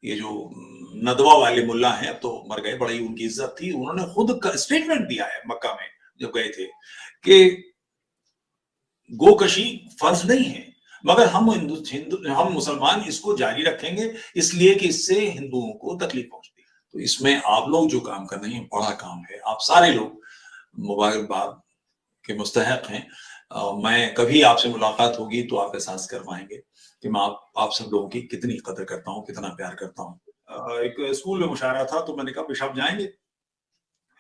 ये जो नदवा वाले मुल्ला हैं, अब तो मर गए, बड़ी उनकी इज्जत थी, उन्होंने खुद स्टेटमेंट दिया है मक्का में जब गए थे कि गोकशी फर्ज नहीं है, मगर हम मुसलमान इसको जारी रखेंगे इसलिए कि इससे हिंदुओं को तकलीफ पहुंचती है। तो इसमें आप लोग जो काम कर रहे हैं बड़ा काम है, आप सारे लोग मुबारकबाद के मुस्तहक हैं। मैं कभी आपसे मुलाकात होगी तो आप एहसास कर पाएंगे कि मैं आप सब लोगों की कितनी कदर करता हूँ, कितना प्यार करता हूँ। एक स्कूल में मुशायरा था तो मैंने कहा पेशाब जाएंगे,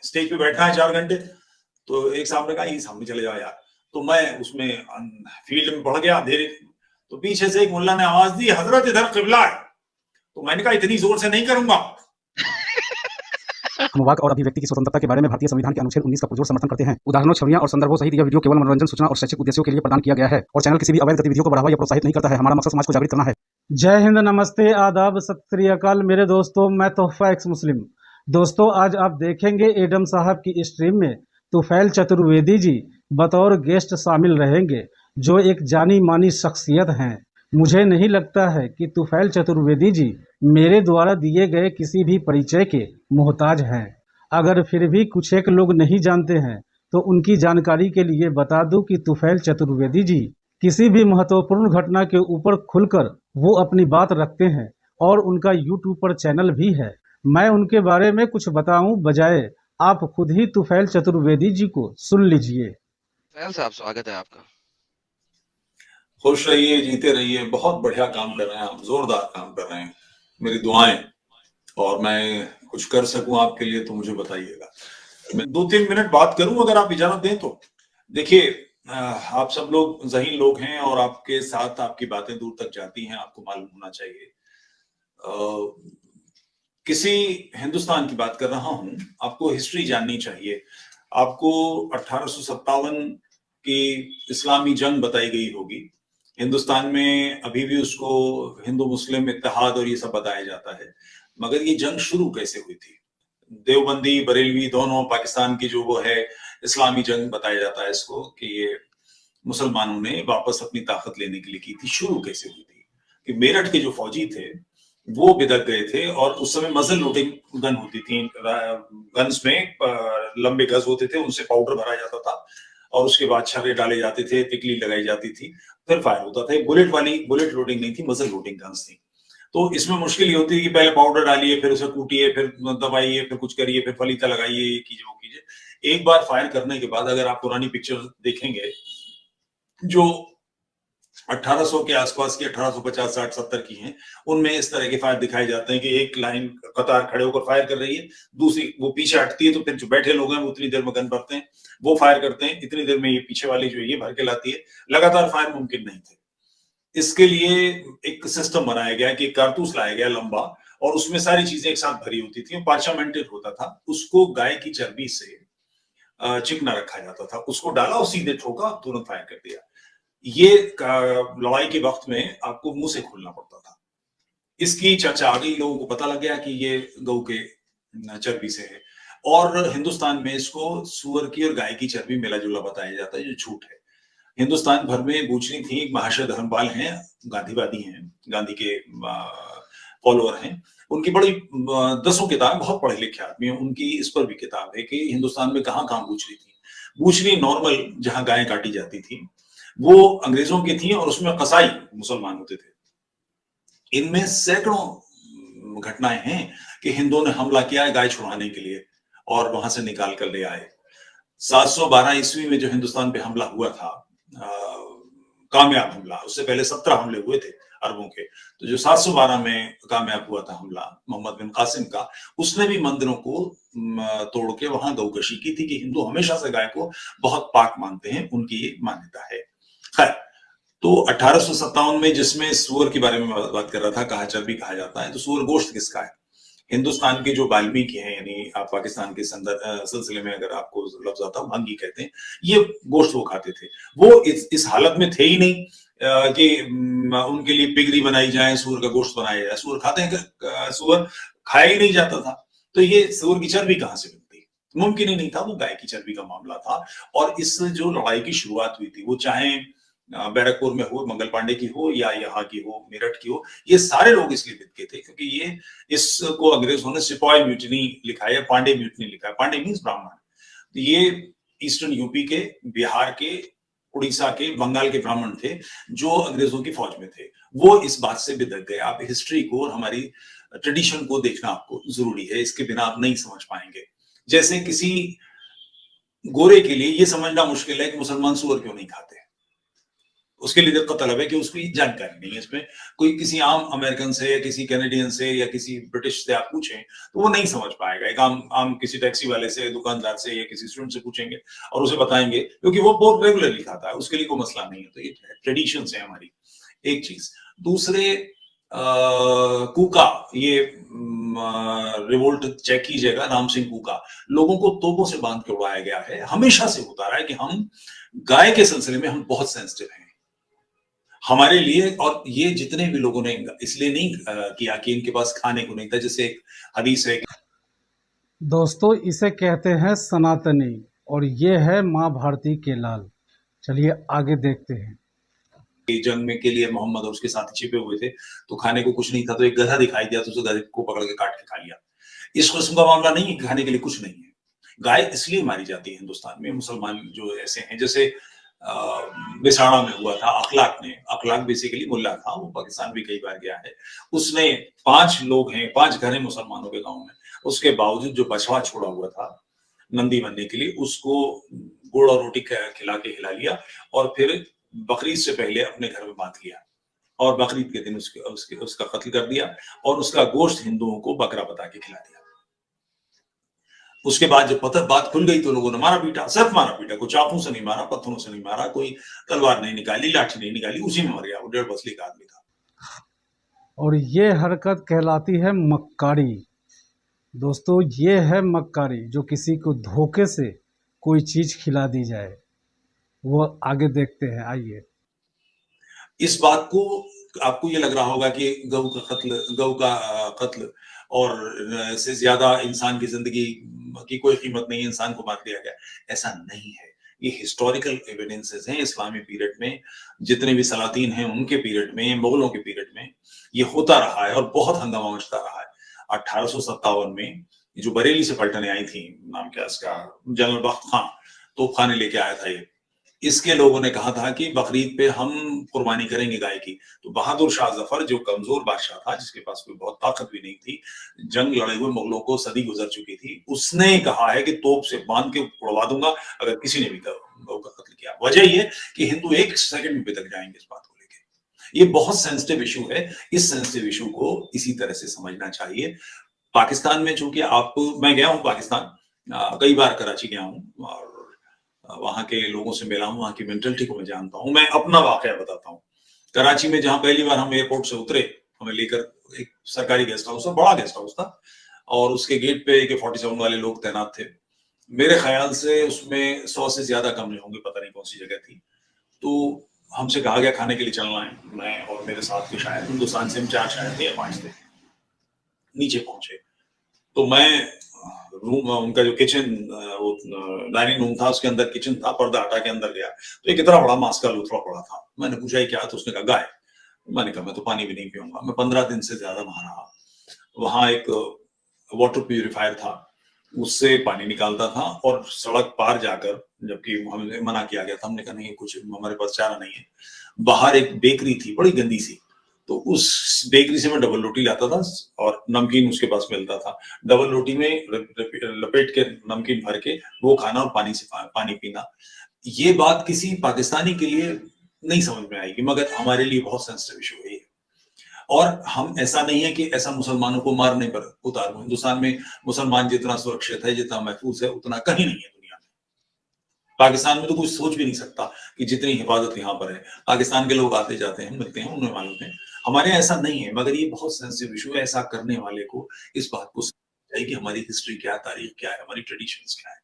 स्टेज पे बैठा है 4 घंटे, तो एक साहब ने कहा ये सामने चले जाओ यार, तो मैं उसमें फील्ड में पड़ गया अंधेरे, तो पीछे से एक मुल्ला ने आवाज दी हजरत इधर किबला है, तो मैंने कहा इतनी जोर से नहीं करूंगा। हम वाक और अभिव्यक्ति की स्वतंत्रता के बारे में भारतीय संविधान के अनुच्छेद 19 का पुरजोर समर्थन करते हैं। उदाहरणों, छवियां और संदर्भों सहित यह वीडियो केवल मनोरंजन, सूचना और शैक्षिक उद्देश्यों के लिए प्रदान किया गया है और चैनल किसी भी अवैध गतिविधियों को बढ़ावा या प्रोत्साहित नहीं करता है। हमारा मकसद समाज को जागृत करना है। जय हिंद, नमस्ते, आदाब, सत श्री अकाल मेरे दोस्तों, मैं तोहफा एक्स मुस्लिम। दोस्तों, आज आप देखेंगे एडम साहब की स्ट्रीम में तुफैल चतुर्वेदी जी बतौर गेस्ट शामिल रहेंगे, जो एक जानी मानी शख्सियत हैं। मुझे नहीं लगता है कि तुफैल चतुर्वेदी जी मेरे द्वारा दिए गए किसी भी परिचय के मोहताज हैं। अगर फिर भी कुछ एक लोग नहीं जानते हैं तो उनकी जानकारी के लिए बता दूं कि तुफैल चतुर्वेदी जी किसी भी महत्वपूर्ण घटना के ऊपर खुलकर वो अपनी बात रखते हैं और उनका यूट्यूब पर चैनल भी है। मैं उनके बारे में कुछ बताऊं बजाय आप खुद ही तुफैल चतुर्वेदी जी को सुन लीजिए। तुफैल साहब, स्वागत है आपका। खुश रहिए, जीते रहिए, बहुत बढ़िया काम कर रहे हैं आप, जोरदार काम कर रहे हैं। मेरी दुआएं, और मैं कुछ कर सकूं आपके लिए तो मुझे बताइएगा। मैं 2-3 मिनट बात करूं अगर आप इजाजत दें तो। देखिए, आप सब लोग ज़हीन लोग हैं और आपके साथ आपकी बातें दूर तक जाती हैं, आपको मालूम होना चाहिए। किसी हिंदुस्तान की बात कर रहा हूं, आपको हिस्ट्री जाननी चाहिए। आपको 1857 की इस्लामी जंग बताई गई होगी। हिंदुस्तान में अभी भी उसको हिंदू मुस्लिम इत्तेहाद और ये सब बताया जाता है, मगर ये जंग शुरू कैसे हुई थी? देवबंदी बरेलवी दोनों पाकिस्तान की जो वो है इस्लामी जंग बताया जाता है इसको, कि ये मुसलमानों ने वापस अपनी ताकत लेने के लिए की थी। शुरू कैसे हुई थी कि मेरठ के जो फौजी थे वो बिदक गए थे और उस समय मजल लोडिंग गन होती थी, गन्स में लंबे गज होते थे, उनसे पाउडर भरा जाता था और उसके बाद छर्रे डाले जाते थे, तिकली लगाई जाती थी, फिर फायर होता था। बुलेट लोडिंग नहीं थी, मजल लोडिंग गन्स थी। तो इसमें मुश्किल ये होती है कि पहले पाउडर डालिए, फिर उसे कूटिए, फिर दबाइए, फिर कुछ करिए, फिर फलीता लगाइए, ये कीजिए वो कीजिए। एक बार फायर करने के बाद अगर आप पुरानी पिक्चर देखेंगे जो 1800 के आसपास की, 1850, 60, 70 की हैं, उनमें इस तरह के फायर दिखाए जाते हैं कि एक लाइन कतार खड़े होकर फायर कर रही है, दूसरी वो पीछे हटती है, तो फिर जो बैठे लोग हैं वो उतनी देर में गन भरते हैं, वो फायर करते हैं, इतनी देर में ये पीछे वाली जो है ये भर के लाती है। लगातार फायर मुमकिन नहीं थे। इसके लिए एक सिस्टम बनाया गया कि कारतूस लाया गया लंबा और उसमें सारी चीजें एक साथ भरी होती थी, पार्चामेंटेड होता था, उसको गाय की चर्बी से चिकना रखा जाता था, उसको डाला और सीधे ठोका, तुरंत फायर कर दिया। ये लड़ाई के वक्त में आपको मुंह से खोलना पड़ता था। इसकी चर्चा आ गई, लोगों को पता लग गया कि ये गऊ के चर्बी से है, और हिंदुस्तान में इसको सुअर की और गाय की चर्बी मिला जुला बताया जाता है, जो झूठ है। हिंदुस्तान भर में बूचनी थी, महाशय धर्मपाल हैं, गांधीवादी हैं, गांधी के फॉलोअर हैं, उनकी बड़ी 10 किताब, बहुत पढ़े लिखे आदमी हैं, उनकी इस पर भी किताब है कि हिंदुस्तान में कहाँ कहाँ बूचनी थी। बूचनी नॉर्मल जहां गायें काटी जाती थी वो अंग्रेजों की थी और उसमें कसाई मुसलमान होते थे। इनमें सैकड़ों घटनाएं हैं कि हिंदुओं ने हमला किया है गाय छुड़ाने के लिए और वहां से निकाल कर ले आए। 712 ईस्वी में जो हिंदुस्तान पे हमला हुआ था, कामयाब हमला, उससे पहले 17 हमले हुए थे अरबों के, तो जो 712 में कामयाब हुआ था हमला मोहम्मद बिन कासिम का, उसने भी मंदिरों को तोड़ के वहां गौकशी की थी कि हिंदू हमेशा से गाय को बहुत पाक मानते हैं, उनकी ये मान्यता है। खैर, तो 1857 में जिसमें सुअर के बारे में बात कर रहा था, कहा चर्बी कहा जाता है, तो सुअर गोश्त किसका है? हिंदुस्तान के जो वाल्मीकि हैं, यानी आप पाकिस्तान के सिलसिले में अगर आपको लफ्ज आता है, भंगी कहते हैं, ये गोश्त वो खाते थे। वो इस हालत में थे ही नहीं कि उनके लिए पिगरी बनाई जाए, सूअर का गोश्त बनाया जाए। सूअर खाते हैं, सूअर खाया ही नहीं जाता था, तो ये सूअर की चर्बी कहां से मिलती? मुमकिन ही नहीं था, वो गाय की चर्बी का मामला था। और इस जो लड़ाई की शुरुआत हुई थी, वो चाहे बैरकपुर में हो, मंगल पांडे की हो या यहाँ की हो, मेरठ की हो, ये सारे लोग इसलिए बिक गए थे क्योंकि ये इसको अंग्रेजों ने सिपाही म्यूटनी लिखा है, पांडे म्यूटनी लिखा है। पांडे मीन्स ब्राह्मण। तो ये ईस्टर्न यूपी के, बिहार के, उड़ीसा के, बंगाल के ब्राह्मण थे जो अंग्रेजों की फौज में थे। वो इस बात से बिदक गए। आप हिस्ट्री को और हमारी ट्रेडिशन को देखना आपको जरूरी है, इसके बिना आप नहीं समझ पाएंगे। जैसे किसी गोरे के लिए ये समझना मुश्किल है कि मुसलमान सूअर क्यों नहीं खाते, उसके लिए दिक्कत तलब है कि उसको जानकारी नहीं है इसमें। कोई किसी आम अमेरिकन से या किसी कैनेडियन से या किसी ब्रिटिश से आप पूछें तो वो नहीं समझ पाएगा। एक आम किसी टैक्सी वाले से, दुकानदार से या किसी स्टूडेंट से पूछेंगे और उसे बताएंगे क्योंकि वो बहुत रेगुलरली खाता है, उसके लिए कोई मसला नहीं है। तो ये ट्रेडिशन है हमारी, एक चीज। दूसरे कूका, ये रिवोल्ट चेक कीजिएगा, राम सिंह कूका, लोगों को तोपों से बांध के उड़ाया गया है। हमेशा से होता रहा है कि हम गाय के सिलसिले में हम बहुत सेंसिटिव हैं हमारे लिए। और ये जितने भी लोगों ने इसलिए नहीं किया कि इनके पास खाने को नहीं था, जैसे एक हदीस है। दोस्तों इसे कहते हैं सनातनी और ये है माँ भारती के लाल। चलिए आगे देखते हैं। जंग में के लिए मोहम्मद और उसके साथी छिपे हुए थे, तो खाने को कुछ नहीं था, तो एक गधा दिखाई दिया तो उस गधे को पकड़ के काट के खा लिया। इस किस्म का मामला नहीं है कि खाने के लिए कुछ नहीं है। गाय इसलिए मारी जाती है हिंदुस्तान में, मुसलमान जो ऐसे हैं, जैसे बिसाड़ा में हुआ था अखलाक ने। अखलाक बेसिकली मुल्ला था, वो पाकिस्तान भी कई बार गया है। उसने 5 लोग हैं, 5 घर हैं मुसलमानों के गांव में, उसके बावजूद जो बछड़ा छोड़ा हुआ था नंदी बनने के लिए, उसको गुड़ और रोटी खिला के हिला लिया और फिर बकरीद से पहले अपने घर में बांध लिया और बकरीद के दिन उसका कत्ल कर दिया और उसका गोश्त हिंदुओं को बकरा बता के खिला दिया। उसके बाद जब बात खुल गई तो लोगों ने मारा पीटा, सिर्फ मारा पीटा, कोई चाकू से नहीं मारा, पत्थरों से नहीं मारा, कोई तलवार नहीं निकाली, लाठी नहीं निकाली, उसी में मर गया। वो 1.5 बसली का आदमी था। और ये हरकत कहलाती है मक्कारी। दोस्तों ये है मक्कारी, जो किसी को धोखे से कोई चीज खिला दी जाए। वो आगे देखते हैं, आइए। इस बात को आपको ये लग रहा होगा कि गऊ का कत्ल और से ज्यादा इंसान की जिंदगी की कोई कीमत नहीं, इंसान को मार दिया गया। ऐसा नहीं है। ये हिस्टोरिकल एविडेंसेस हैं। इस्लामी पीरियड में जितने भी सलातीन हैं उनके पीरियड में, मुगलों के पीरियड में ये होता रहा है और बहुत हंगामा मचता रहा है। 1857 में जो बरेली से पलटने आई थी, नाम क्या इसका, जनरल बख्त खान, तोपखाने लेके आया था ये। इसके लोगों ने कहा था कि बकरीद पे हम कुर्बानी करेंगे गाय की। तो बहादुर शाह जफर, जो कमजोर बादशाह था, जिसके पास कोई बहुत ताकत भी नहीं थी, जंग लड़े हुए मुगलों को सदी गुजर चुकी थी, उसने कहा है कि तोप से बांध के उड़वा दूंगा अगर किसी ने भी गौ का कत्ल किया। वजह यह कि हिंदू एक सेकंड में बिदक जाएंगे इस बात को लेके। ये बहुत सेंसिटिव इशू है। इस सेंसिटिव इशू को इसी तरह से समझना चाहिए। पाकिस्तान में चूंकि मैं गया हूं पाकिस्तान, कई बार कराची गया हूं और वहां के लोगों से मिला हूं, वहां की मेंटलिटी को मैं जानता हूं। मैं अपना वाकया बताता हूं। कराची में जहां पहली बार हम एयरपोर्ट से उतरे, हमें लेकर एक सरकारी गेस्ट हाउस था, बड़ा गेस्ट हाउस था, और उसके गेट पे AK-47 वाले लोग तैनात थे। मेरे ख्याल से उसमें 100 से ज्यादा कमरे होंगे, पता नहीं कौन सी जगह थी। तो हमसे कहा गया खाने के लिए चलना है। मैं और मेरे साथ के शायद हिंदुस्तान से हम 4 शायद थे या 5 थे। नीचे पहुंचे तो मैं रूम, उनका जो किचन, वो डाइनिंग रूम था, उसके अंदर किचन था, पर्दा हटा के अंदर गया तो एक इतना बड़ा मांस का लूथड़ा पड़ा था। मैंने पूछा क्या, तो उसने कहा गाय। मैंने कहा मैं तो पानी भी नहीं पीऊंगा। मैं 15 दिन से ज्यादा वहां रहा। वहां एक वाटर प्यूरिफायर था, उससे पानी निकालता था, और सड़क पार जाकर, जबकि हमें मना किया गया था, हमने कहा नहीं कुछ हमारे पास चारा नहीं है। बाहर एक बेकरी थी बड़ी गंदी सी, तो उस बेकरी से मैं डबल रोटी लाता था और नमकीन उसके पास मिलता था। डबल रोटी में लपेट के नमकीन भर के वो खाना और पानी पीना। ये बात किसी पाकिस्तानी के लिए नहीं समझ में आएगी, मगर हमारे लिए बहुत सेंसिटिव इशू है ये। और हम, ऐसा नहीं है कि ऐसा मुसलमानों को मारने पर उतार दो। हिंदुस्तान में मुसलमान जितना सुरक्षित है, जितना महफूज है, उतना कहीं नहीं है दुनिया में। पाकिस्तान में तो कुछ सोच भी नहीं सकता कि जितनी हिफाजत यहाँ पर है। पाकिस्तान के लोग आते जाते हैं, मिलते हैं, उन्हें मालूम है। हमारे यहाँ ऐसा नहीं है, मगर ये बहुत सेंसिटिव इशू है। ऐसा करने वाले को इस बात को समझना चाहिए कि हमारी हिस्ट्री क्या है, तारीख क्या है, हमारी ट्रेडिशंस क्या है।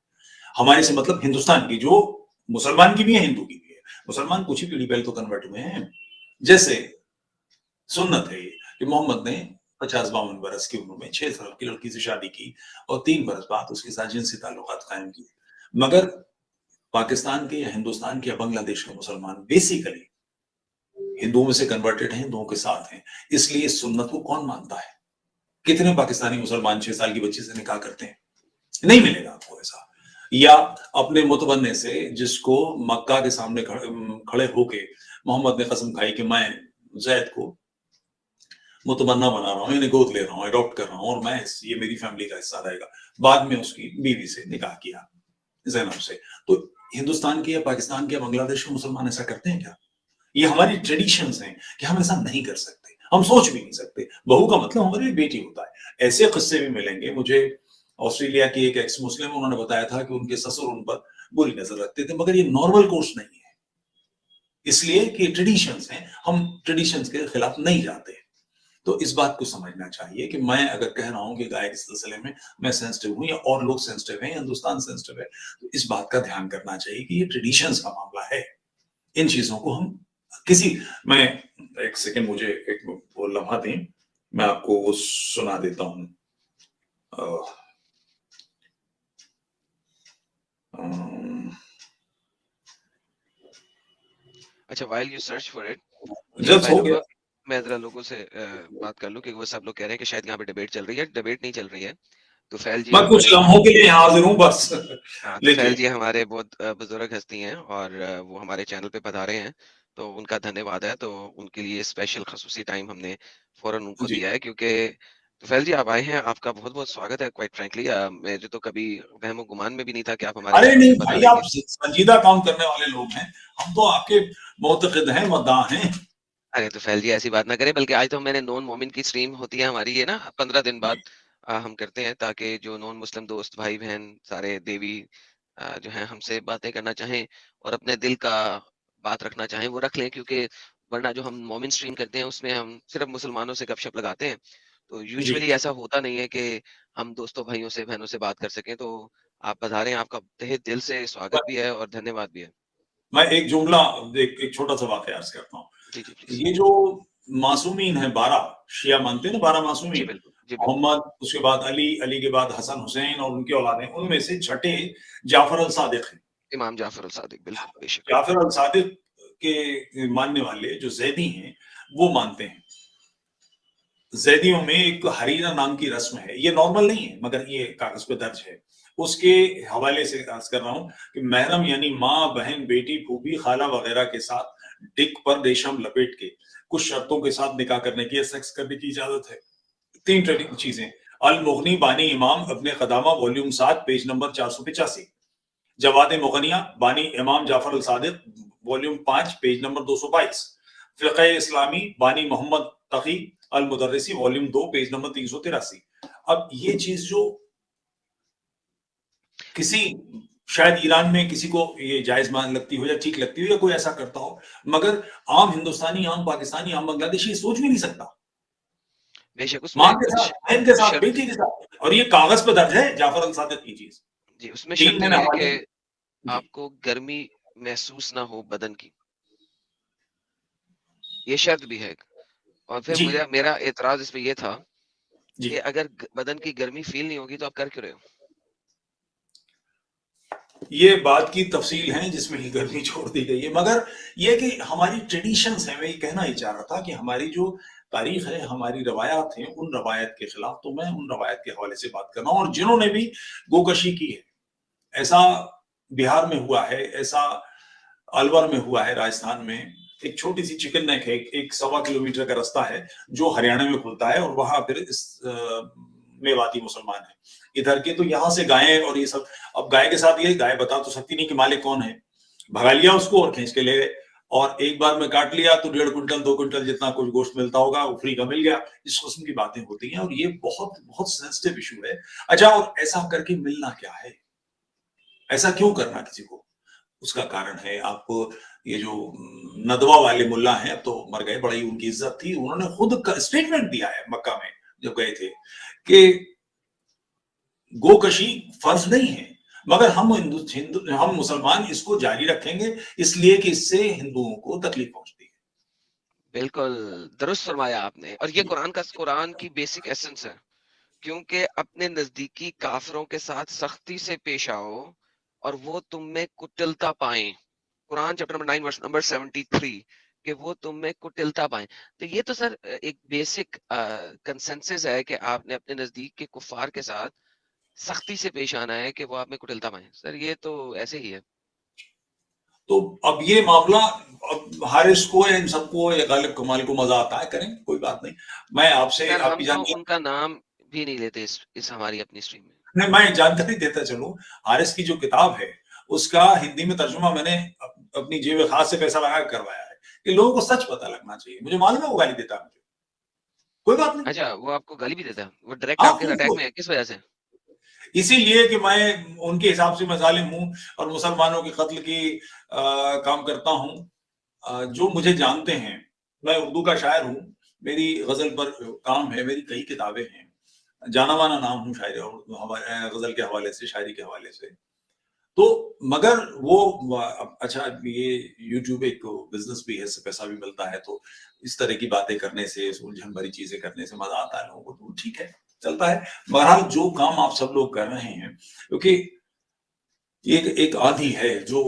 हमारे से मतलब हिंदुस्तान की, जो मुसलमान की भी है, हिंदू की भी है। मुसलमान कुछ ही पीढ़ी पहले तो कन्वर्ट हुए हैं। जैसे सुन्नत है कि मोहम्मद ने 50-52 बरस की उम्र में 6 साल की लड़की से शादी की और 3 बरस बाद उसके साथ जिनसी ताल्लुकात कायम किए। मगर पाकिस्तान के या हिंदुस्तान के या बांग्लादेश के मुसलमान बेसिकली हिंदुओं में से कन्वर्टेड हैं, हिंदुओं के साथ हैं। इसलिए इस सुन्नत को कौन मानता है? कितने पाकिस्तानी मुसलमान 6 साल की बच्ची से निकाह करते हैं? नहीं मिलेगा आपको ऐसा। या अपने मुतबन्ने से, जिसको मक्का के सामने खड़े होके मोहम्मद ने कसम खाई कि मैं जैद को मुतमन्ना बना रहा हूँ, इन्हें गोद ले रहा हूँ, अडॉप्ट कर रहा हूँ और मैं ये मेरी फैमिली का हिस्सा रहेगा। बाद में उसकी बीवी से निकाह किया, ज़ैनब से। तो हिंदुस्तान के या पाकिस्तान के या बांग्लादेश के मुसलमान ऐसा करते हैं क्या? ये हमारी ट्रेडिशंस हैं कि हम ऐसा नहीं कर सकते, हम सोच भी नहीं सकते। बहू का मतलब हमारे लिए बेटी होता है। ऐसे किस्से भी मिलेंगे मुझे। ऑस्ट्रेलिया की एक एक्स मुस्लिम, उन्होंने बताया था कि उनके ससुर उन पर बुरी नजर रखते थे, मगर ये नॉर्मल कोर्स नहीं है, इसलिए कि ट्रेडिशंस हैं, हम ट्रेडिशंस के खिलाफ नहीं जाते। तो इस बात को समझना चाहिए कि मैं अगर कह रहा हूं कि गाय के सिलसिले में मैं सेंसिटिव हूं या और लोग सेंसिटिव हैं, हिंदुस्तान सेंसिटिव है, तो इस बात का ध्यान करना चाहिए कि ये ट्रेडिशंस का मामला है। इन चीजों को हम किसी, मैं एक सेकंड, मुझे एक वो लम्हा दें, मैं आपको वो सुना देता हूं। अच्छा, while you search for it, जज हो गया। मैं जरा लोगों से बात कर लूं कि वो सब लोग कह रहे हैं कि शायद यहाँ पे डिबेट चल रही है। डिबेट नहीं चल रही है। तुफैल जी मैं कुछ हमारे लम्हों के लिए यहाँ हाजिर हूँ बस। तुफैल लेकिन जी हमारे बहुत बुजुर्ग हस्ती हैं और वो हमारे चैनल पे पधारे हैं, तो उनका धन्यवाद है। तो उनके लिए स्पेशल खसूसी टाइम हमने फौरन उनको जी, दिया है, क्योंकि तुफैल जी आप आए हैं, आपका बहुत बहुत स्वागत है। क्वाइट फ्रैंकली मेरे तो कभी वहमो गुमान में भी नहीं था कि आप हमारे अरे चैनल नहीं पे भाई, आप पधारेंगे। संजीदा काम करने वाले लोग हैं, हम तो आपके मोतक़िद हैं, मद्दाह हैं। अरे तुफैल जी ऐसी बात ना करें, बल्कि आज तो मैंने नॉन मोमिन की स्ट्रीम होती है हमारी, ये ना 15 दिन बाद हम करते हैं, ताकि जो नॉन मुस्लिम दोस्त भाई बहन सारे देवी जो हैं हमसे बातें करना चाहें और अपने दिल का बात रखना चाहें वो रख लें, क्योंकि वरना जो हम मोमिन स्ट्रीम करते हैं उसमें हम सिर्फ मुसलमानों से गपशप लगाते हैं। तो जी, यूजुअली ऐसा होता नहीं है कि हम दोस्तों भाइयों से बहनों से बात कर सकें। तो आप पधारें, आपका तहे दिल से स्वागत भी है और धन्यवाद भी है। मैं एक जुमला, एक छोटा सा वाकया अर्ज करता हूँ। जी जी प्लीज। ये जो मासूमीन है 12, शिया मानते हैं ना 12 जी मासूमीन, बिल्कुल, जी बिल्कुल। मोहम्मद, उसके बाद अली, अली के बाद हसन हुसैन और उनके औलादें, उनमें से छठे जाफर अल सादिक हैं। इमाम जाफर अल सादिक, बिल्कुल बेशक। जाफर अल सादिक के मानने वाले जो जैदी हैं, वो मानते हैं जैदियों में एक हरीना नाम की रस्म है। ये नॉर्मल नहीं है, मगर ये कागज पे दर्ज है। उसके हवाले से अर्ज कर रहा हूं कि महरम यानी माँ, बहन, बेटी, फूफी, खाला वगैरह के साथ डिक पर रेशम लपेट के कुछ शर्तों के साथ निकाह करने की या सेक्स करने की इजाजत है। 3 चीजें। अल मुगनी बानी इमाम अपने कदामा वॉल्यूम 7 पेज नंबर 485। जवाद मुगनिया बानी इमाम जाफर अल सादिक वॉल्यूम 5 पेज नंबर 222। फ़िक़्ह इस्लामी बानी मोहम्मद तकी अल मुदर्रिसी वॉल्यूम 2 पेज नंबर 383। अब ये चीज जो किसी, शायद ईरान में किसी को ये जायज मान लगती हो या ठीक लगती हो या कोई ऐसा करता हो, मगर आम हिंदुस्तानी, आम पाकिस्तानी, आम बांग्लादेशी सोच भी नहीं सकता। बेशक मां उसमें के साथ, बहन के साथ, शर्त, बेटी के साथ, और ये कागज पर दर्ज है जाफर अल सादिक की चीज। जी उसमें 3 शर्त मैंने ये है हवाले कि दिए। जी, आपको गर्मी महसूस ना हो बदन की, ये शर्त भी है। और फिर जी, मेरा मेरा एतराज इस पे ये था जी। कि अगर बदन की गर्मी फील नहीं होगी तो आप कर क्यों रहे हो? ये बात की तफसील है जिसमें ही गर्मी छोड़ दी गई है, मगर ये कि हमारी ट्रेडिशंस है, मैं ये कहना ही चाह रहा था कि हमारी जो तारीख है, हमारी रवायात हैं, उन रवायत के खिलाफ तो मैं उन रवायत के हवाले से बात कर रहा हूँ। और जिन्होंने भी गोकशी की है, ऐसा बिहार में हुआ है, ऐसा अलवर में हुआ है, राजस्थान में एक छोटी सी चिकन नेक है, एक 1.25 किलोमीटर का रास्ता है जो हरियाणा में खुलता है, और वहां फिर इस मेवाती मुसलमान है इधर के, तो यहाँ से गायें और ये सब। अब गाय के साथ ये, गाय बता तो सकती नहीं कि मालिक कौन है, भगा लिया उसको और खींच के ले गए, और एक बार में काट लिया तो 1.5 कुंटल 2 कुंटल जितना कुछ गोश्त मिलता होगा वो फ्री का मिल गया। इस किस्म की बातें होती हैं और ये बहुत बहुत सेंसिटिव इशू है। अच्छा, और ऐसा करके मिलना क्या है, ऐसा क्यों करना किसी को? उसका कारण है, आपको ये जो नदवा वाले मुल्ला हैं, अब तो मर गए, बड़ी उनकी इज्जत थी, उन्होंने खुद स्टेटमेंट दिया है मक्का में जब गए थे कि गोकशी फर्ज नहीं है, मगर हम मुसलमान इसको जारी रखेंगे इसलिए कि इससे हिंदुओं को तकलीफ पहुंचती है। बिल्कुल दुरुस्त फरमाया आपने, और ये कुरान की बेसिक एसेंस है। क्योंकि अपने नजदीकी काफिरों के साथ सख्ती से पेश आओ और वो तुम में कुटिलता पाएं। Quran chapter number 9 verse number 73। कि वो तुम में कुटिलता पाएं। तो ये तो सर एक बेसिक कंसेंसस है कि आपने अपने नजदीक के कुफार के साथ सख्ती से पेश आना है कि वो आप में कुटिलता पाएं। सर ये तो ऐसे ही है। तो अब ये मामला, अब हारिस को या इन सबको या गालिब कमाल को मजा आता है, करें, कोई बात नहीं। मैं आपसे सर हम आपकी तो जानकारी, उनका नाम भी नहीं लेते इस हमारी अपनी स्ट्रीम में। नहीं, मैं जानकारी देता चलूं। हारिस की जो किताब है उसका हिंदी में तर्जुमा मैंने अपनी जेब खास से पैसा लगा कर करवाया है कि लोगों को सच पता लगना चाहिए। मुझे मालूम है वो गाली देता है मुझे, कोई बात नहीं। अच्छा, वो आपको गाली भी देता है? वो डायरेक्ट आप आपके अटैक में है, किस वजह से? इसीलिए कि मैं उनके हिसाब से मैं जालिम हूं और मुसलमानों के कत्ल की काम करता हूं। जो मुझे जानते हैं, मैं उर्दू का शायर हूं, मेरी गजल पर काम है, मेरी कई किताबें हैं, जाना माना नाम हूं शायर गजल के हवाले से, शायरी के हवाले से। तो मगर वो अच्छा, ये यूट्यूब एक बिजनेस भी है, इससे पैसा भी मिलता है, तो इस तरह की बातें करने से, उलझन भरी चीजें करने से मजा आता है लोगों को, तो ठीक है, चलता है। बहरहाल जो काम आप सब लोग कर रहे हैं, क्योंकि एक एक आंधी है जो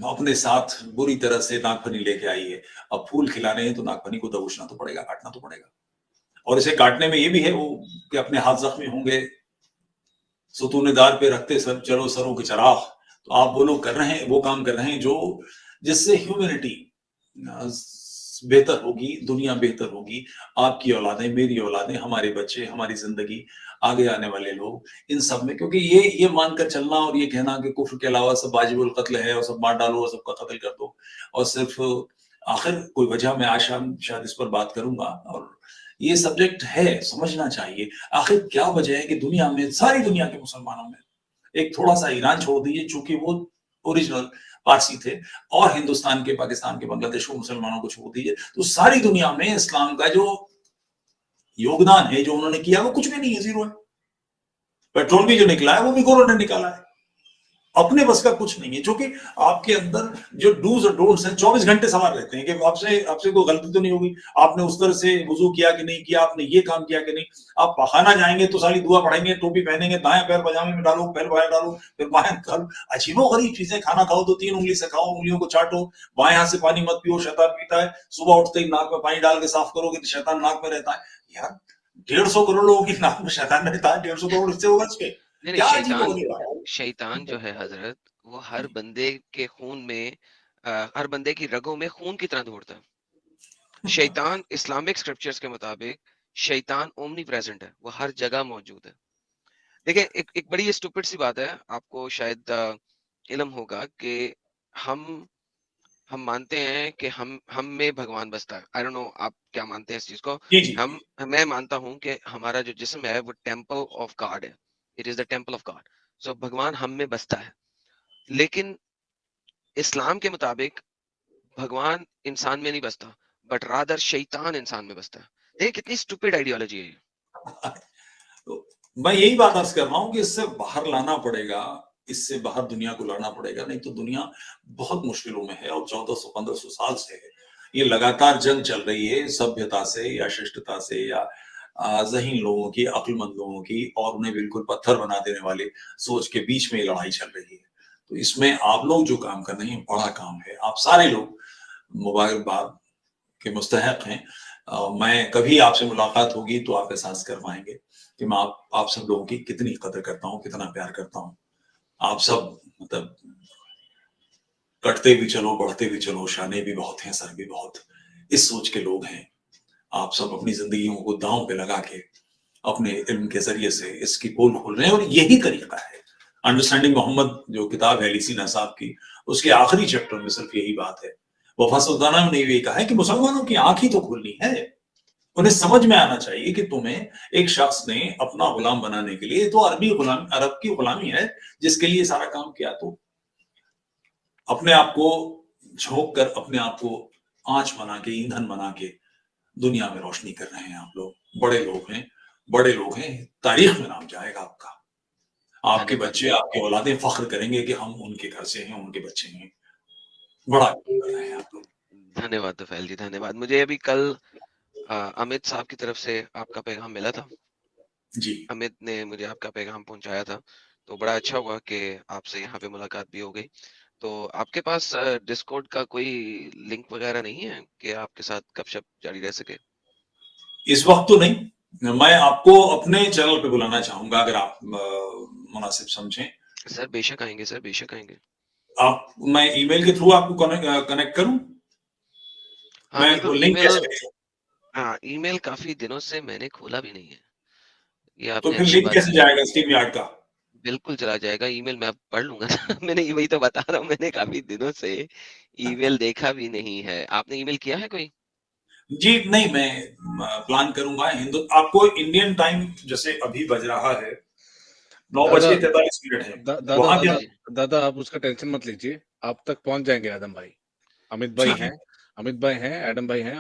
अपने साथ बुरी तरह से नागफनी लेके आई है। अब फूल खिलाने हैं तो नागफनी को दबोचना तो पड़ेगा, काटना तो पड़ेगा। और इसे काटने में ये भी है वो कि अपने हाथ जख्मी होंगे, सुतूनेदार पे रखते सर चलो सरों के चराग। तो आप वो लोग कर रहे हैं, वो काम कर रहे हैं जो जिससे ह्यूमैनिटी बेहतर होगी, दुनिया बेहतर होगी। आपकी औलादें, मेरी औलादें, हमारे बच्चे, हमारी जिंदगी, आगे आने वाले लोग, इन सब में, क्योंकि ये मानकर चलना और ये कहना कि कुफ्र के अलावा सब वाजिबुल कत्ल है और सब मार डालो और सबका कत्ल कर दो, और सिर्फ आखिर कोई वजह, मैं आज शायद इस पर बात करूंगा, और ये सब्जेक्ट है, समझना चाहिए आखिर क्या वजह है कि दुनिया में, सारी दुनिया के मुसलमानों में, एक थोड़ा सा ईरान छोड़ दीजिए चूंकि वो ओरिजिनल पारसी थे, और हिंदुस्तान के, पाकिस्तान के, बांग्लादेश को, मुसलमानों को छोड़ दीजिए, तो सारी दुनिया में इस्लाम का जो योगदान है, जो उन्होंने किया, वो कुछ भी नहीं है, जीरो है। पेट्रोल भी जो निकला है वो भी गोरों ने निकाला है, अपने बस का कुछ नहीं है। क्योंकि आपके अंदर जो डूज और डोंट्स हैं 24 घंटे सवाल रहते हैं कि आपसे आपसे कोई गलती तो नहीं होगी, आपने उस तरह से वुजू किया कि नहीं किया, आपने ये काम किया कि नहीं। आप पखाना जाएंगे तो सारी दुआ पढ़ेंगे, टोपी पहनेंगे, दाएं पैर पजामे में डालो, पैर बाहर डालो, फिर बाएं कर, अजीबो गरीब चीजें। खाना खाओ तो 3 उंगली से खाओ, उंगलियों को चाटो, बाएं हाथ से पानी मत पियो, शैतान पीता है। सुबह उठते ही नाक में पानी डाल के साफ करोगे तो शैतान नाक में रहता है। यार 150 करोड़ लोगों की नाक में शैतान रहता है, 150 करोड़ इससे होगा उसके, नहीं नहीं, क्या अजीब हो गया। शैतान जो है हजरत, वो हर बंदे के खून में, हर बंदे की रगों में खून की तरह दौड़ता है। शैतान इस्लामिक स्क्रिप्चर्स के मुताबिक शैतान ओमनी प्रेजेंट है, वो हर जगह मौजूद है। देखिए, एक बड़ी स्टूपिड सी बात है, आपको शायद इल्म होगा कि हम हम मानते हैं कि हम में भगवान बसता है। आई डोंट नो आप क्या मानते हैं इस चीज को। जी जी, मैं मानता हूं कि हमारा जो जिस्म है वो टेम्पल ऑफ गॉड है। It is the temple of God. So भगवान हम में बसता है। लेकिन इस्लाम के मुताबिक भगवान इंसान में नहीं बसता, बट रादर शैतान इंसान में बसता है। देखिए कितनी स्टूपिड आइडियोलॉजी है ये। तो मैं यही बात अर्ज कर रहा हूं कि इससे बाहर लाना पड़ेगा, इससे बाहर दुनिया को लाना पड़ेगा, नहीं तो दुनिया बहुत मुश्किलों में है। और 1400-1500 साल से ये लगातार जंग चल रही है, सभ्यता से या शिष्टता से या ज़हीन लोगों की, अक्लमंद लोगों की, और उन्हें बिल्कुल पत्थर बना देने वाले सोच के बीच में ये लड़ाई चल रही है। तो इसमें आप लोग जो काम कर रहे हैं बड़ा काम है, आप सारे लोग मुबारकबाद के मुस्तहक हैं। मैं कभी आपसे मुलाकात होगी तो आप एहसास कर पाएंगे कि मैं आप सब लोगों की कितनी कदर करता हूँ, कितना प्यार करता हूँ। आप सब मतलब कटते भी चलो, बढ़ते भी चलो, शाने भी बहुत हैं, सर भी बहुत, इस सोच के लोग हैं। आप सब अपनी जिंदगियों को दांव पे लगा के अपने इल्म के जरिए से इसकी पोल खोल रहे हैं, और यही तरीका है। अंडरस्टैंडिंग मोहम्मद जो किताब है लीसी नसाब की, उसके आखिरी चैप्टर में सिर्फ यही बात है। वफा सुल्ताना ने ये कहा है कि मुसलमानों की आंख ही तो खुलनी है, उन्हें समझ में आना चाहिए कि तुम्हें एक शख्स ने अपना गुलाम बनाने के लिए, तो अरब की गुलामी है जिसके लिए सारा काम किया। तो अपने आप को झोंक कर, अपने आप को आंच बना के, ईंधन बना के दुनिया में रोशनी कर रहे हैं आप लोग। बड़े लोग हैं, बड़े लोग हैं, तारीख में नाम जाएगा आपका। आपके बच्चे, आपकी औलादें फख्र करेंगे कि हम उनके घर से हैं, उनके बच्चे हैं। बड़ा काम कर रहे हैं आप लोग। धन्यवाद तुफैल जी, धन्यवाद। मुझे अभी कल अमित साहब की तरफ से आपका पैगाम मिला था। जी, अमित ने मुझे आपका पैगाम पहुंचाया था, तो बड़ा अच्छा हुआ कि आपसे यहाँ पे मुलाकात भी हो गई। तो आपके पास डिस्कॉर्ड का कोई लिंक वगैरह नहीं है कि आपके साथ गपशप जारी रह सके? इस वक्त तो नहीं। मैं आपको अपने चैनल पे बुलाना चाहूंगा अगर आप मुनासिब समझें। सर बेशक आएंगे, सर बेशक आएंगे। मैं ईमेल के थ्रू आपको कनेक्ट करूं? हाँ मैं बिल्कुल, लिंक ईमेल। कैसे भेजूं? हाँ ईमेल काफी दिनों से मैंने खोला भी नहीं है, ये तो आपने फिर अच्छी लिंक बात कैसे की। जाएगा स्ट्रीम यार्ड का? बिल्कुल चला जाएगा, ईमेल मैं अब पढ़ लूंगा ना। मैंने वही तो बता रहा हूँ, मैंने काफी दिनों से ईमेल देखा भी नहीं है। आपने ईमेल किया है कोई? जी नहीं, मैं प्लान करूंगा। आपको इंडियन टाइम जैसे अभी बज रहा है 9 बज दादा के 43 मिनट है, दादा वहां दादा क्या? जी दादा आप उसका टेंशन मत लीजिए, आप तक पहुंच जाएंगे आदम भाई। अमित भाई ठीक है। हैं, अमित भाई हैं, एडम भाई हैं,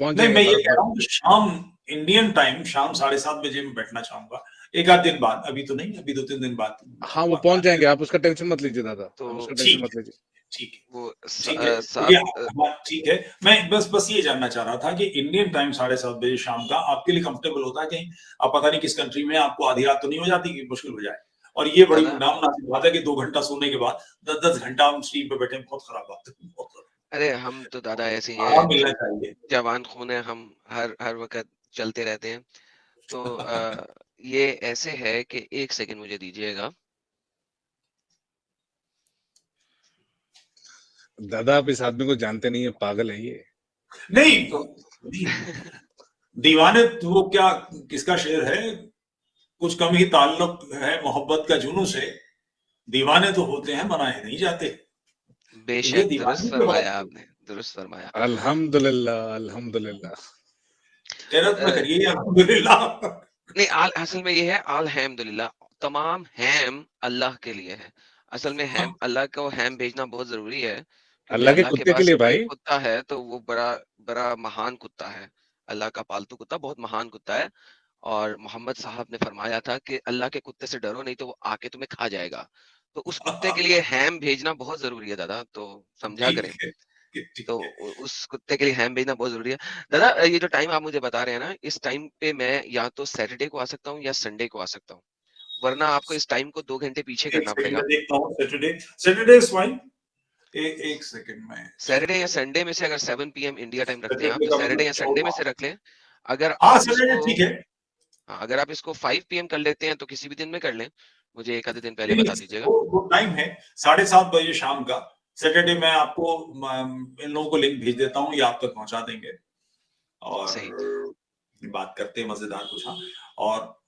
पहुंच नहीं, जाएंगे मैं ये कह बराबर। रहा हूँ कि शाम इंडियन टाइम शाम 7:30 बजे मैं बैठना चाहूंगा। एक आध दिन बाद, अभी तो नहीं, अभी 2-3 दिन बाद हाँ वो बात पहुंच बात जाएंगे, करें। आप उसका टेंशन मत लीजिए दादा, आप तो उसका टेंशन ठीक मत है, लीजिए। ठीक है, वो ठीक है। सात हाँ, ठीक है। मैं बस ये जानना चाह रहा था कि इंडियन टाइम 7:30 बजे शाम का आपके लिए कंफर्टेबल होता है? कहीं आप पता नहीं किस कंट्री में, आपको आधी रात तो नहीं हो जाती कि मुश्किल हो जाए? और ये बड़ी दादा, नामुनासिब बात है कि 2 घंटा सोने के बाद 10-10 घंटा हम स्ट्रीम पे बैठे हैं। बहुत खराब बात है, बहुत अरे हम तो दादा ऐसे ही आराम हैं, मिलना चाहिए। जवान खून है, हम हर हर वक्त चलते रहते हैं। तो ये ऐसे है कि एक सेकंड मुझे दीजिएगा। दादा आप इस आदमी को जानते नहीं है, पागल है ये। नहीं, तो नहीं, दीवाने तो वो क्या, किसका शेर है? कुछ कम ही ताल्लुक है मोहब्बत का जुनून से, दीवाने तो होते हैं बनाए नहीं जाते। तो ये बेशक दुरुस्त दीवाने की बात फरमाया है। आपने, दुरुस्त फरमाया। अल्हम्दुलिल्लाह अल्हम्दुलिल्लाह। गैरत में करिए अल्हम्दुलिल्लाह। नहीं असल में ये है अल्हम्दुलिल्लाह, तमाम हैम अल्लाह के लिए है। असल में हैम अल्लाह को हैम भेजना बहुत जरूरी है, क्योंकि अल्लाह के अल्लाह के कुत्ते के पास लिए जब एक भाई। कुत्ता है तो वो बड़ा बड़ा महान कुत्ता है। अल्लाह का पालतू कुत्ता बहुत महान कुत्ता है। और मोहम्मद साहब ने फरमाया था कि अल्लाह के कुत्ते से डरो, नहीं तो वो आके तुम्हें खा जाएगा। तो उस कुत्ते के लिए हैम भेजना बहुत जरूरी है दादा, तो समझा ठीक करें। है, ठीक तो है। उस कुत्ते के लिए हैम भेजना बहुत जरूरी है। दादा ये जो टाइम आप मुझे बता रहे हैं ना, इस टाइम पे मैं या तो सैटरडे को आ सकता हूँ या संडे को आ सकता हूँ, वरना आपको इस टाइम को 2 घंटे पीछे एक करना सेकंड पड़ेगा। में देखता हूँ। Saturday, Saturday is fine. एक सेकंड में चेक सैटरडे या करता संडे में से अगर 7 PM इंडिया टाइम हूँ। रखते हैं आप, सैटरडे तो का सैटरडे मतलब या संडे में 14। से रख लें। अगर हाँ, आप सैटरडे इसको, ठीक है। हाँ, अगर आप इसको 5 PM कर लेते हैं तो किसी भी दिन में कर लें, मुझे एक आधे दिन पहले नहीं, बता दीजिएगा। वो टाइम है 7:30 बजे शाम का। सैटरडे मैं आपको इन लोगों को लिंक भेज देता हूँ, ये आप तक पहुंचा देंगे सही। और बात करते हैं मजेदार कुछ। हाँ, और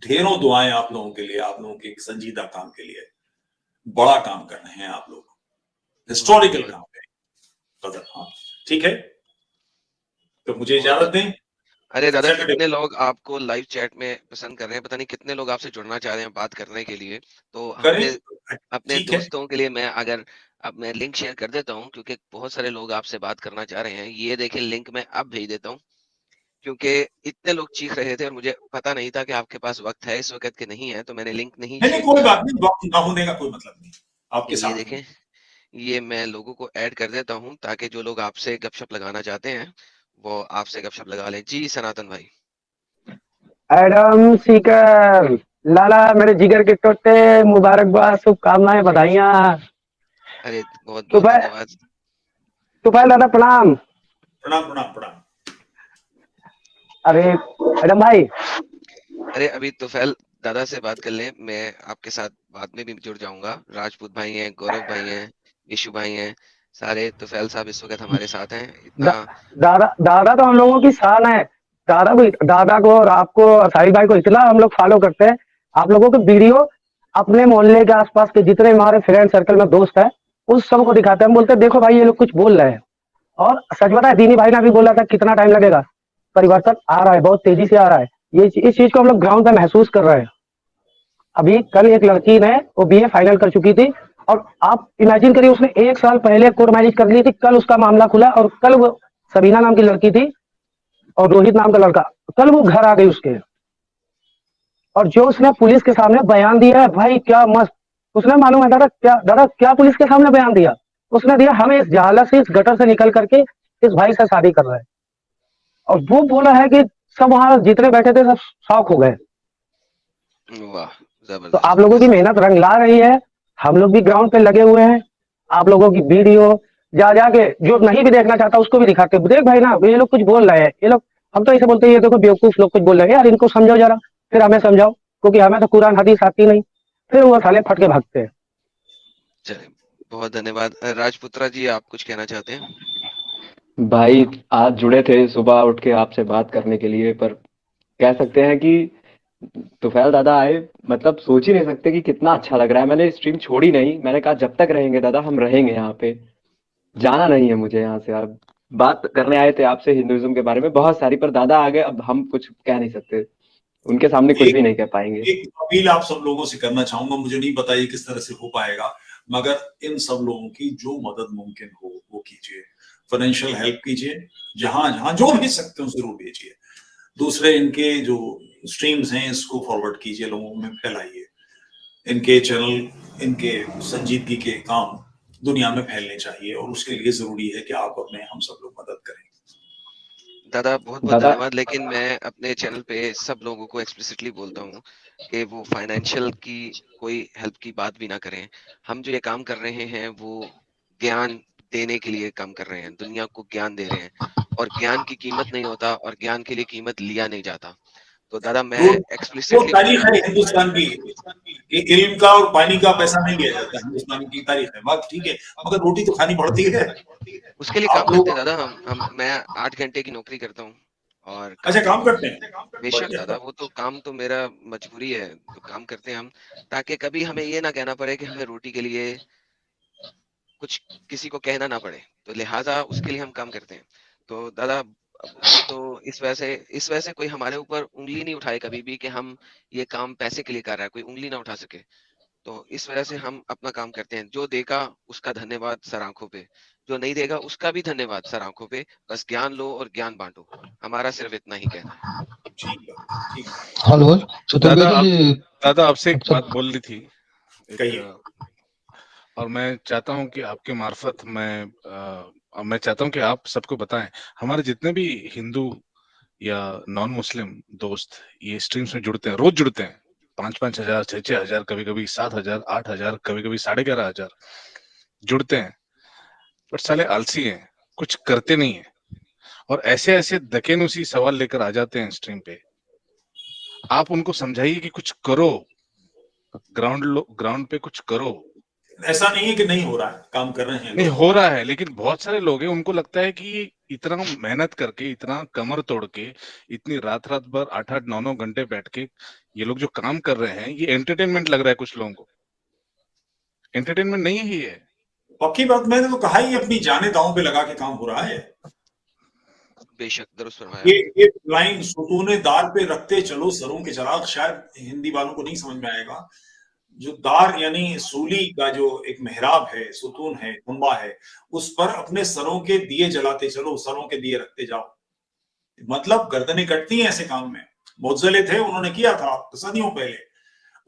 ढेरों दुआएं आप लोगों के लिए, आप लोगों के एक संजीदा काम के लिए। बड़ा काम कर रहे हैं आप लोग, बहुत हिस्टोरिकल बहुत काम है कदर। हाँ, ठीक है, तो मुझे बहुत इजाजत बहुत दें। अरे दादा सैटरडे, कितने लोग आपको लाइव चैट में पसंद कर रहे हैं, पता नहीं कितने लोग आपसे जुड़ना चाह रहे हैं बात करने के लिए। तो करें, अपने अपने ठीक है। दोस्तों के लिए मैं अगर अब मैं लिंक शेयर कर देता हूँ, क्योंकि बहुत सारे लोग आपसे बात करना चाह रहे हैं। ये देखिए लिंक मैं अब भेज देता हूँ, क्योंकि इतने लोग चीख रहे थे और मुझे पता नहीं था कि आपके पास वक्त है इस वक्त के नहीं है, तो मैंने लिंक नहीं नहीं नहीं, शेयर कोई किया। बात नहीं, वक्त ना होने का कोई मतलब नहीं, आपके ये साथ हूँ। देखें, ये मैं लोगों को ऐड कर देता हूँ ताकि जो लोग आपसे गपशप लगाना चाहते हैं वो आपसे गपशप लगा लें। जी सनातन भाई। एडम सीकर लाला मेरे जिगर के टोटे, मुबारकबाद, शुभकामनाएं, बधाइयाँ। अरे बहुत बहुत तुफैल धन्यवाद। तुफैल दादा प्रणाम। प्रणाम प्रणाम प्रणाम। अरे एडम भाई, अरे अभी तुफैल दादा से बात कर लें, मैं आपके साथ बाद में भी जुड़ जाऊंगा। राजपूत भाई हैं, गौरव भाई हैं, यशु भाई हैं, सारे। तुफैल साहब इस वक्त हमारे साथ हैं। दा, इतना दादा दादा तो हम लोगों की शान है। दादा को और आपको और साहिल भाई को इतना हम लोग फॉलो करते हैं। आप लोगों के वीडियो अपने मोहल्ले के आसपास के जितने हमारे फ्रेंड सर्कल में दोस्त है, उस सबको दिखाते हैं। हम बोलते हैं देखो भाई ये लोग कुछ बोल रहे हैं। और सच बताए, दीनी भाई ने अभी बोला था कितना टाइम लगेगा, परिवर्तन आ रहा है, बहुत तेजी से आ रहा है। ये इस चीज को हम लोग ग्राउंड पे महसूस कर रहे हैं। अभी कल एक लड़की ने वो बीए फाइनल कर चुकी थी, और आप इमेजिन करिए उसने 1 साल पहले कोर्ट मैरिज कर ली थी। कल उसका मामला खुला, और कल वो सबीना नाम की लड़की थी और रोहित नाम का लड़का, कल वो घर आ गई उसके। और जो उसने पुलिस के सामने बयान दिया है भाई, क्या मस्त। उसने, मालूम है दादा क्या पुलिस के सामने बयान दिया? उसने दिया, हमें इस जहालत से, इस गटर से निकल करके इस भाई से शादी कर रहा है। और वो बोला है कि सब वहां जितने बैठे थे सब शॉक हो गए। वाह, तो जबरदस्त आप लोगों की जबरदस्त। मेहनत रंग ला रही है। हम लोग भी ग्राउंड पे लगे हुए हैं, आप लोगों की वीडियो जा जाके जो नहीं भी देखना चाहता उसको भी दिखाते हैं, देख भाई ना ये लोग कुछ बोल रहे हैं, ये लोग हम तो ऐसे बोलते हैं ये देखो बेवकूफ लोग कुछ बोल रहे हैं, यार इनको समझाओ जरा, फिर हमें समझाओ, क्योंकि हमें तो कुरान हदीस आती नहीं, फिर वो साले फट के भागते हैं। चलिए, बहुत धन्यवाद। राजपुत्रा जी, आप कुछ कहना चाहते हैं? भाई आज जुड़े थे सुबह उठ के आपसे बात करने के लिए, पर कह सकते हैं कि तुफैल दादा आए, मतलब सोच ही नहीं सकते कि कितना अच्छा लग रहा है। मैंने स्ट्रीम छोड़ी नहीं, मैंने कहा जब तक रहेंगे दादा हम रहेंगे यहाँ पे, जाना नहीं है मुझे यहाँ से। अब बात करने आए थे आपसे हिंदुइज्म के बारे में बहुत सारी, पर दादा आ गए, अब हम कुछ कह नहीं सकते, उनके सामने कुछ भी नहीं कह पाएंगे। एक अपील आप सब लोगों से करना चाहूंगा, मुझे नहीं पता ये किस तरह से हो पाएगा, मगर इन सब लोगों की जो मदद मुमकिन हो वो कीजिए, फाइनेंशियल हेल्प कीजिए, जहां जहां जो भेज सकते हो जरूर भेजिए। दूसरे इनके जो स्ट्रीम्स हैं इसको फॉरवर्ड कीजिए, लोगों में फैलाइए, इनके चैनल, इनके संजीदगी के काम दुनिया में फैलने चाहिए, और उसके लिए जरूरी है कि आप अपने हम सब लोग मदद करें। दादा बहुत बहुत दादा धन्यवाद। लेकिन मैं अपने चैनल पे सब लोगों को एक्सप्लिसिटली बोलता हूँ कि वो फाइनेंशियल की कोई हेल्प की बात भी ना करें। हम जो ये काम कर रहे हैं वो ज्ञान देने के लिए काम कर रहे हैं, दुनिया को ज्ञान दे रहे हैं, और ज्ञान की कीमत नहीं होता और ज्ञान के लिए कीमत लिया नहीं जाता। तो दादा मैं वो एक्सप्लिसिटली तारीख है हिंदुस्तान की कि इल्म का और पानी का पैसा नहीं लिया जाता, हिंदुस्तान की तारीख है, बात ठीक है, मगर रोटी तो खानी पड़ती है। उसके लिए काम आप लोग करते हैं दादा। हम मैं 8 घंटे की नौकरी करता हूँ और अच्छा काम करते हैं, बेशक बढ़िया। दादा, वो तो काम तो मेरा मजबूरी है, तो काम करते हैं हम, ताकि कभी हमें ये ना कहना पड़े कि हमें रोटी के लिए कुछ किसी को कहना ना पड़े, तो लिहाजा उसके लिए हम काम करते हैं। तो दादा तो इस वजह से कोई हमारे ऊपर उंगली नहीं उठाए कभी भी कि हम ये काम पैसे के लिए कर रहा है, कोई उंगली ना उठा सके। तो इस वजह से हम अपना काम करते हैं। जो देगा उसका धन्यवाद सर आंखों पे, जो नहीं देगा उसका भी धन्यवाद सर आंखों पे। बस ज्ञान लो और ज्ञान बांटो, हमारा सिर्फ इतना ही कहना है। ठीक है, ठीक है। हेलो दादा चतुर्वेदी जी, दादा आपसे एक बात बोलनी थी, कहिए। और मैं चाहता हूं कि आपके मार्फत मैं चाहता हूं कि आप सबको बताएं, हमारे जितने भी हिंदू या नॉन मुस्लिम दोस्त ये स्ट्रीम्स में जुड़ते हैं, रोज जुड़ते हैं, 5-5 हजार, 6-6 हजार, कभी कभी 7 हजार, 8 हजार, कभी कभी 11.5 हजार जुड़ते हैं, पर साले आलसी हैं, कुछ करते नहीं है, और ऐसे ऐसे दकेनुसी सवाल लेकर आ जाते हैं स्ट्रीम पे। आप उनको समझाइए कि कुछ करो, ग्राउंड पे कुछ करो। ऐसा नहीं है कि नहीं हो रहा है, काम कर रहे हैं, नहीं हो रहा है, लेकिन बहुत सारे लोग हैं उनको लगता है कि इतना मेहनत करके, इतना कमर तोड़ के, इतनी रात भर 8-8, 9-9 घंटे बैठ के ये लोग जो काम कर रहे हैं ये एंटरटेनमेंट लग रहा है कुछ लोगों को। एंटरटेनमेंट नहीं है ये। पक्की बात, मैंने तो कहा ही अपनी जाने दांव पे लगा के काम हो रहा है। बेशक दुरुस्त फरमाया। ये लाइन सुतूने दार पे रखते चलो सरों के चराग, शायद हिंदी वालों को नहीं समझ में आएगा। जो दार यानी सूली का जो एक मेहराब है, सुतून है, खंबा है, उस पर अपने सरों के दिए जलाते चलो, सरों के दिए रखते जाओ। मतलब गर्दनें कटती हैं ऐसे काम में। मुअज्जले थे, उन्होंने किया था सदियों पहले,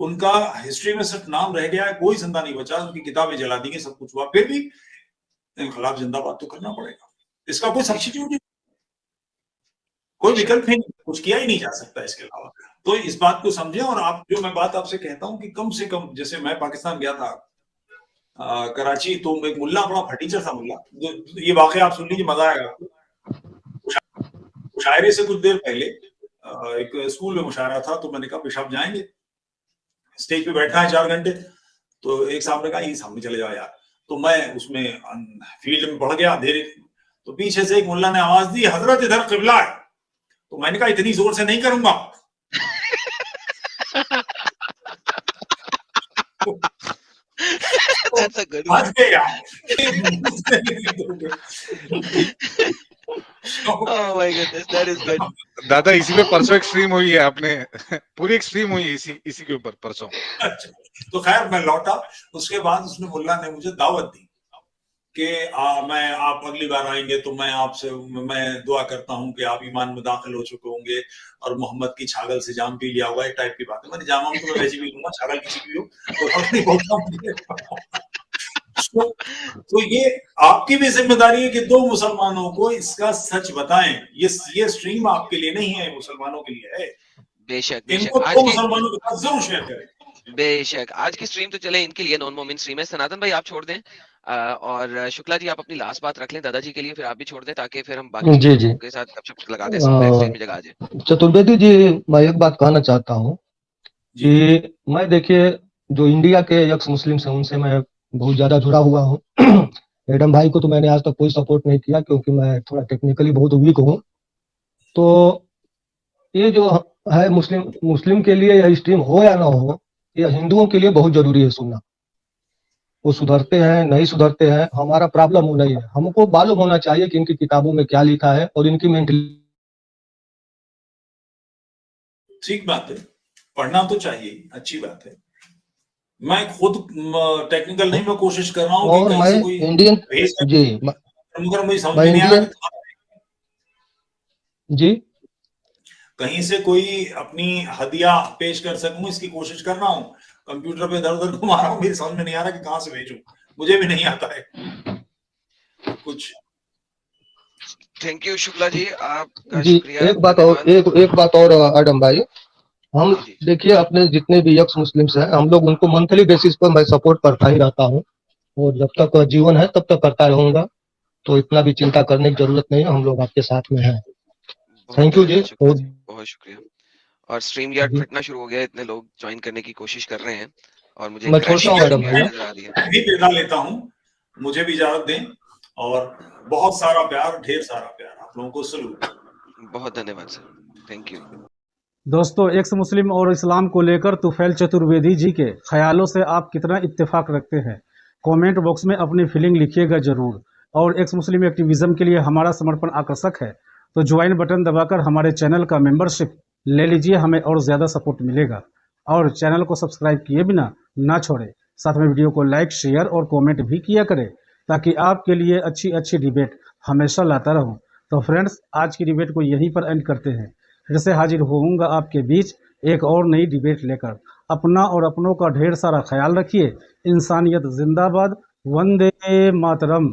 उनका हिस्ट्री में सिर्फ नाम रह गया है, कोई जिंदा नहीं बचा, उनकी किताबें जला दी गई, सब कुछ हुआ, फिर भी इनकलाब जिंदाबाद तो करना पड़ेगा। इसका कोई सब्स्टिट्यूट नहीं, कोई विकल्प नहीं, कुछ किया ही नहीं जा सकता इसके अलावा। तो इस बात को समझें। और आप जो मैं बात आपसे कहता हूं कि कम से कम, जैसे मैं पाकिस्तान गया था कराची, तो एक मुल्ला, बड़ा फटीचर था मुल्ला, ये वाकया आप सुन लीजिए, मजा आएगा आपको। मुशायरे से कुछ देर पहले एक स्कूल में मुशायरा था, तो मैंने कहा पेशाब जाएंगे, स्टेज पे बैठा है 4 घंटे, तो एक साहब ने कहा ये सामने चले जाओ यार। तो मैं उसमें फील्ड में बढ़ गया देर, तो पीछे से एक मुल्ला ने आवाज दी, हजरत इधर किबला है। तो मैंने कहा इतनी जोर से नहीं करूंगा। That's a good one. आज के यार Oh my goodness, that is good. दादा इसी पे परसों एक स्ट्रीम हुई है, आपने पूरी एक स्ट्रीम हुई है इसी के ऊपर परसों। तो खैर मैं लौटा, उसके बाद उसने मुल्ला ने मुझे दावत दी कि आप अगली बार आएंगे तो मैं दुआ करता हूं कि आप ईमान में दाखिल हो चुके होंगे और मोहम्मद की छागल से जाम पी लिया हुआ है, टाइप की बात है। मैंने जामा तो मैं वैसे भी लूंगा, छागल किसी की हो तो ये आपकी भी जिम्मेदारी है कि 2 मुसलमानों को इसका सच बताएं। ये स्ट्रीम आपके लिए नहीं है, मुसलमानों के लिए है। बेशक इनको बेशक। 2 मुसलमानों के साथ जरूर शेयर करें। बेशक आज की स्ट्रीम तो चले इनके लिए नॉन मोमिन स्ट्रीम है। सनातन भाई आप छोड़ दें और शुक्ला जी आप अपनी लास्ट बात रख लें दादाजी के लिए, फिर आप भी छोड़ दें ताकि फिर हम बाकी जी जी लोगों के साथ गपशप लगा दें, सकते हैं स्ट्रीम में जगह आ जाए। चतुर्वेदी जी, मैं एक बात कहना चाहता हूँ जी कि मैं देखिए जो इंडिया के एक्स मुस्लिम हैं उनसे मैं बहुत ज्यादा जुड़ा हुआ हूँ। एडम भाई को तो मैंने आज तक कोई सपोर्ट नहीं किया क्योंकि मैं थोड़ा टेक्निकली बहुत वीक हूँ। तो ये जो है मुस्लिम मुस्लिम के लिए यह स्ट्रीम हो या ना हो, ये हिंदुओं के लिए बहुत जरूरी है सुनना। वो सुधरते हैं नहीं सुधरते हैं हमारा प्रॉब्लम वो नहीं है, हमको मालूम होना चाहिए कि इनकी किताबों में क्या लिखा है और इनकी मेंटलिटी। ठीक बात है, पढ़ना तो चाहिए, अच्छी बात है। मैं खुद टेक्निकल नहीं, मैं कोशिश कर रहा हूँ कि और कहीं मैं से कोई इंडियन भेज जी मगर मुझे समझ मैं में नहीं आ रहा इंडियन कि जी कहीं से कोई अपनी हदिया पेश कर सकूं, इसकी कोशिश कर रहा हूँ। कंप्यूटर पे इधर उधर घुमा रहा हूँ, मेरी समझ में नहीं आ रहा कि कहाँ से भेजूं, मुझे भी नहीं आता है कुछ। थैंक यू शुक्ला जी, आपका जी शुक्रिया, एक बात और धन्यवाद। एक बात और आडम भाई, हम जी जी देखिए अपने जितने भी एक्स मुस्लिम्स हैं हम लोग उनको मंथली बेसिस पर मैं सपोर्ट करता ही रहता हूँ और जब तक जीवन है तब तक करता रहूंगा। तो इतना भी चिंता करने की जरूरत नहीं है, हम लोग आपके साथ में हैं। बहुत थैंक यू जी। धन्यवाद शुक्ला और जी, बहुत शुक्रिया। और स्ट्रीम यार्ड जी फटना शुरू हो गया, इतने लोग ज्वाइन करने की कोशिश कर रहे हैं और मुझे मैं क्रैशिंग छोड़ता हूँ की मैडम आवाज भैया। नजर आ रही है। मैं भी विदा लेता हूँ, मुझे भी इजाजत दें और बहुत सारा प्यार, ढेर सारा प्यार, आप लोगों को सलूट। बहुत धन्यवाद सर, थैंक यू। दोस्तों एक्स मुस्लिम और इस्लाम को लेकर तुफैल चतुर्वेदी जी के ख्यालों से आप कितना इत्तेफाक रखते हैं, कमेंट बॉक्स में अपनी फीलिंग लिखिएगा जरूर। और एक्स मुस्लिम एक्टिविज्म के लिए हमारा समर्पण आकर्षक है, तो ज्वाइन बटन दबाकर हमारे चैनल का मेंबरशिप ले लीजिए, हमें और ज़्यादा सपोर्ट मिलेगा। और चैनल को सब्सक्राइब किए बिना ना छोड़े, साथ में वीडियो को लाइक शेयर और कॉमेंट भी किया करें ताकि आपके लिए अच्छी अच्छी डिबेट हमेशा लाता रहूं। तो फ्रेंड्स आज की डिबेट को यहीं पर एंड करते हैं, फिर से हाजिर होऊंगा आपके बीच एक और नई डिबेट लेकर। अपना और अपनों का ढेर सारा ख्याल रखिए। इंसानियत जिंदाबाद, वंदे मातरम।